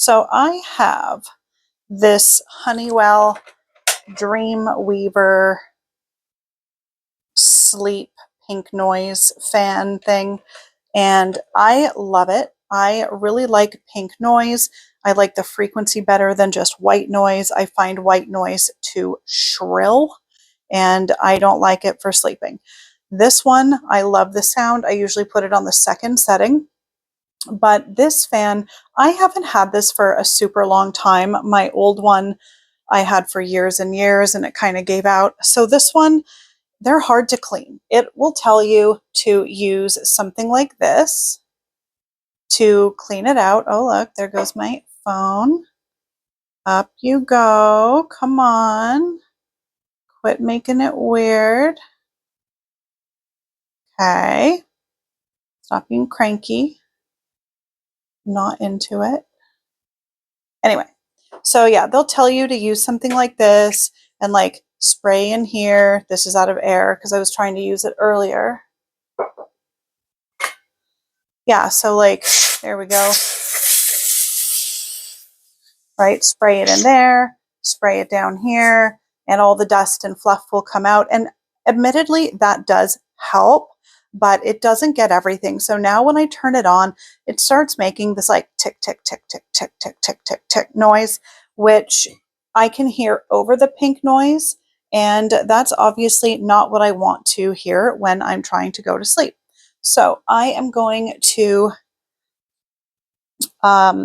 So I have this Honeywell DreamWeaver Sleep Pink Noise fan thing, and I love it. I really like pink noise. I like the frequency better than just white noise. I find white noise too shrill, and I don't like it for sleeping. This one, I love the sound. I usually put it on the second setting. But this fan, I haven't had this for a super long time. My old one I had for years and years, and it kind of gave out. So this one, they're hard to clean. It will tell you to use something like this to clean it out. Oh, look, there goes my phone. Up you go. Come on. Quit making it weird. Okay. Stop being cranky. Not into it. Anyway, so yeah, they'll tell you to use something like this and like spray in here. This is out of air because I was trying to use it earlier. Yeah, so like, there we go. Right, spray it in there, spray it down here, and all the dust and fluff will come out. And admittedly, that does help, but it doesn't get everything. So now when I turn it on, it starts making this like tick, tick, tick, tick, tick, tick, tick, tick, tick noise, which I can hear over the pink noise. And that's obviously not what I want to hear when I'm trying to go to sleep. So I am going to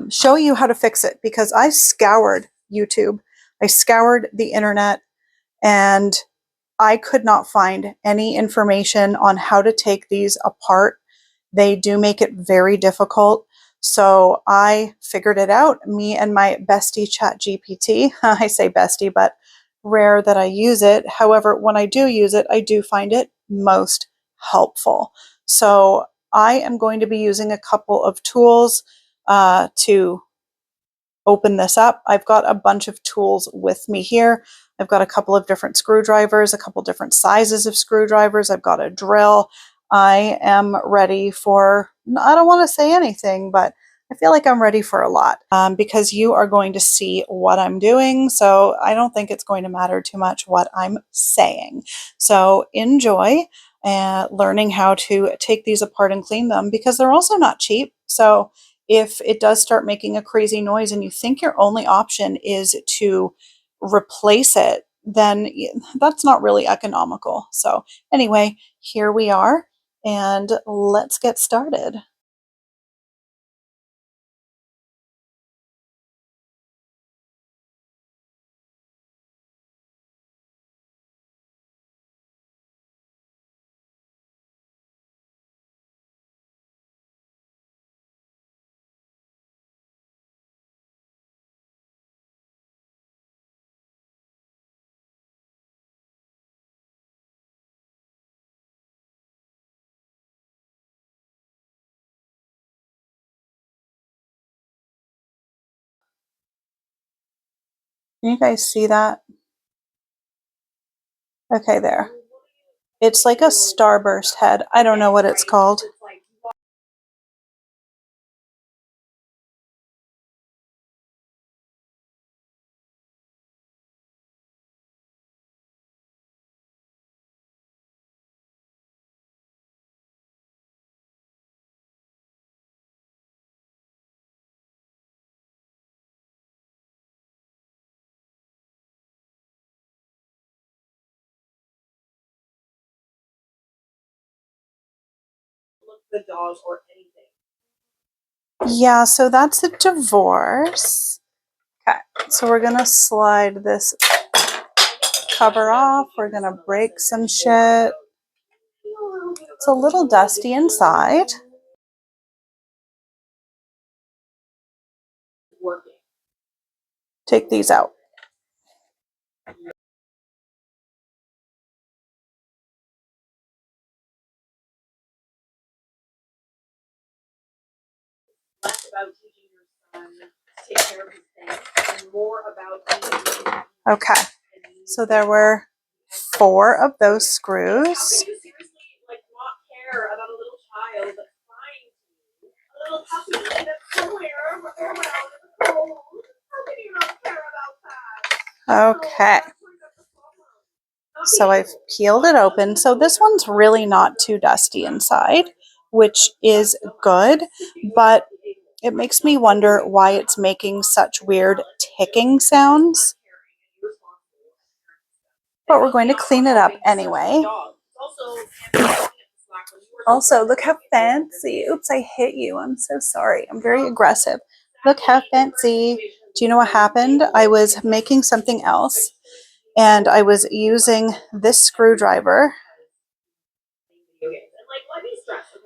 show you how to fix it because I scoured YouTube, I scoured the internet, and I could not find any information on how to take these apart. They do make it very difficult. So I figured it out, me and my bestie ChatGPT. I say bestie, but rare that I use it. However, when I do use it, I do find it most helpful. So I am going to be using a couple of tools to open this up. I've got a bunch of tools with me here. I've got a couple of different screwdrivers, a couple different sizes of screwdrivers. I've got a drill. I am ready for, I don't want to say anything, but I feel like I'm ready for a lot because you are going to see what I'm doing. So I don't think it's going to matter too much what I'm saying. So enjoy learning how to take these apart and clean them because they're also not cheap. So if it does start making a crazy noise and you think your only option is to replace it, then that's not really economical. So anyway, here we are, and let's get started. Can you guys see that? Okay, there. It's like a starburst head. I don't know what it's called. The dolls or anything. Yeah, so that's a divorce. Okay, so we're gonna slide this cover off. We're gonna break some shit. It's a little dusty inside. Take these out. Okay, so there were 4 of those screws. Okay. So I've peeled it open. So this one's really not too dusty inside, which is good, but it makes me wonder why it's making such weird ticking sounds. But we're going to clean it up anyway. Also, look how fancy. Oops, I hit you. I'm so sorry. I'm very aggressive. Look how fancy. Do you know what happened? I was making something else and I was using this screwdriver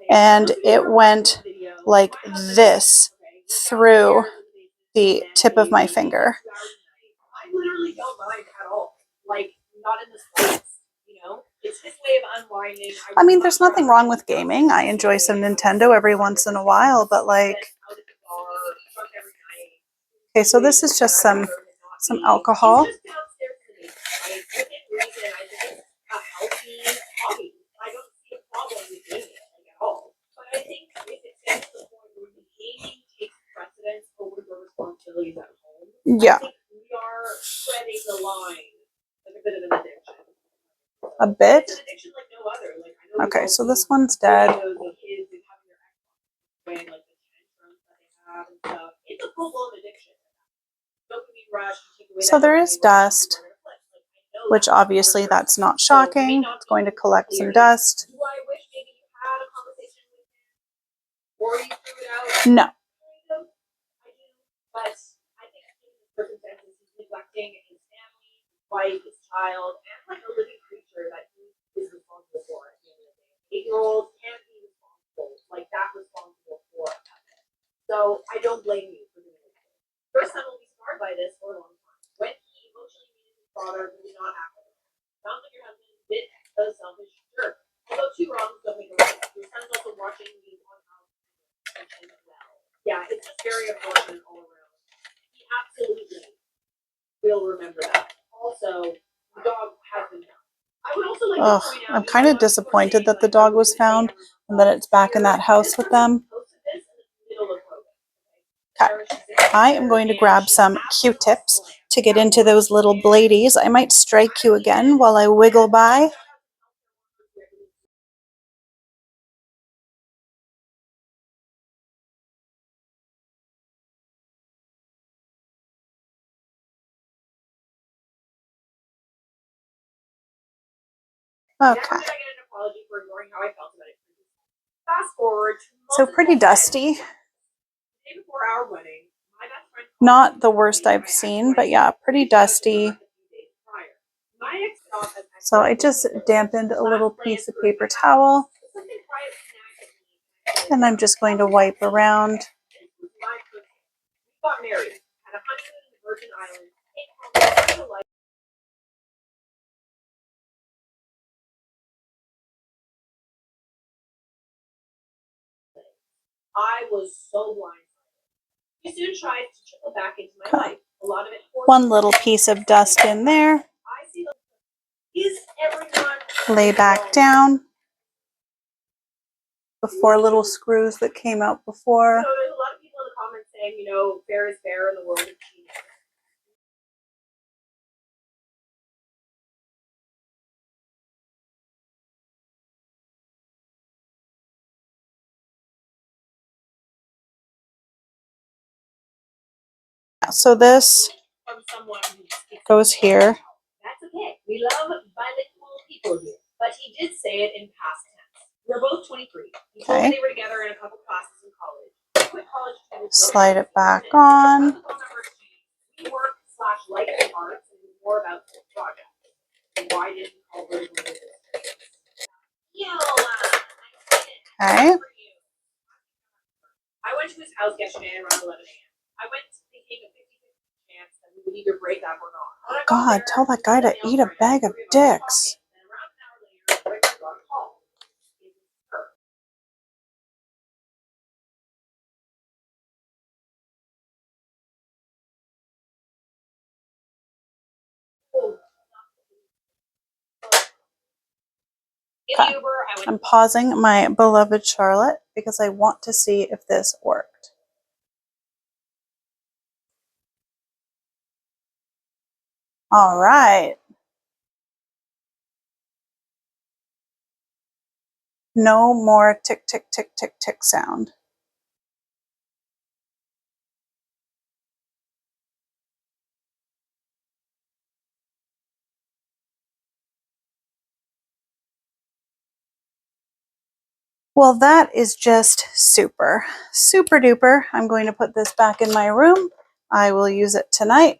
and it went like this through the tip of my finger. I literally don't mind at all. Like, not in the slightest, you know? It's his way of unwinding. I mean, there's nothing wrong with gaming. I enjoy some Nintendo every once in a while, but like... Okay, so this is just some alcohol. Yeah. A bit? Okay, so this one's dead. So there is dust, which obviously that's not shocking. It's going to collect some dust. No. Wife, his child, and like a living creature that he is responsible for. 8-year-old can't be responsible, like that responsible for it. So I don't blame you for doing it. Your son will be scarred by this for a long time. When he emotionally needed his father, he did not act like it. Sounds like your husband did a selfish jerk. Although 2 wrongs don't make a right. Your son's also watching you on house as well. Yeah, it's just very unfortunate all around. He absolutely will remember that. Also, the dog has been found. I would also like to point out, I'm kind of disappointed that the dog was found and that it's back in that house with them. Okay. I am going to grab some Q-tips to get into those little bladies. I might strike you again while I wiggle by. Okay. So pretty dusty. Not the worst I've seen, but yeah, pretty dusty. So I just dampened a little piece of paper towel and I'm just going to wipe around. I was so blind. He soon tried to trickle back into my life. A lot of it. One little piece of dust in there. Lay back down. The 4 little screws that came out before. So there's a lot of people in the comments saying, you know, fair is fair in the world of cheating. So this goes here. That's okay. We love bilingual people here, but he did say it in past tense. We're both 23. He told me they were together in a couple classes in college. Quit college. Slide it back on. We work / like the arts and more about the project. Why didn't you call her? Okay. I went to his house yesterday around 11 a.m. I went thinking a 50-50 chance that we would either break up or not. God, tell that guy to eat a bag of dicks. Okay. I'm pausing my beloved Charlotte because I want to see if this worked. All right. No more tick, tick, tick, tick, tick sound. Well, that is just super, super duper. I'm going to put this back in my room. I will use it tonight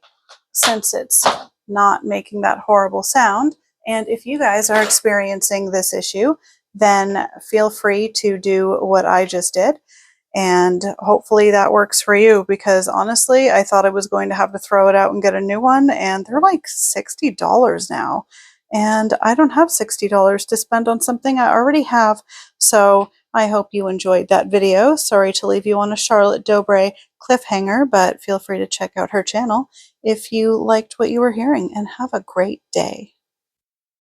since it's not making that horrible sound. And if you guys are experiencing this issue, then feel free to do what I just did. And hopefully that works for you, because honestly, I thought I was going to have to throw it out and get a new one, and they're like $60 now. And I don't have $60 to spend on something I already have. So I hope you enjoyed that video. Sorry to leave you on a Charlotte Dobre cliffhanger, but feel free to check out her channel if you liked what you were hearing, and have a great day.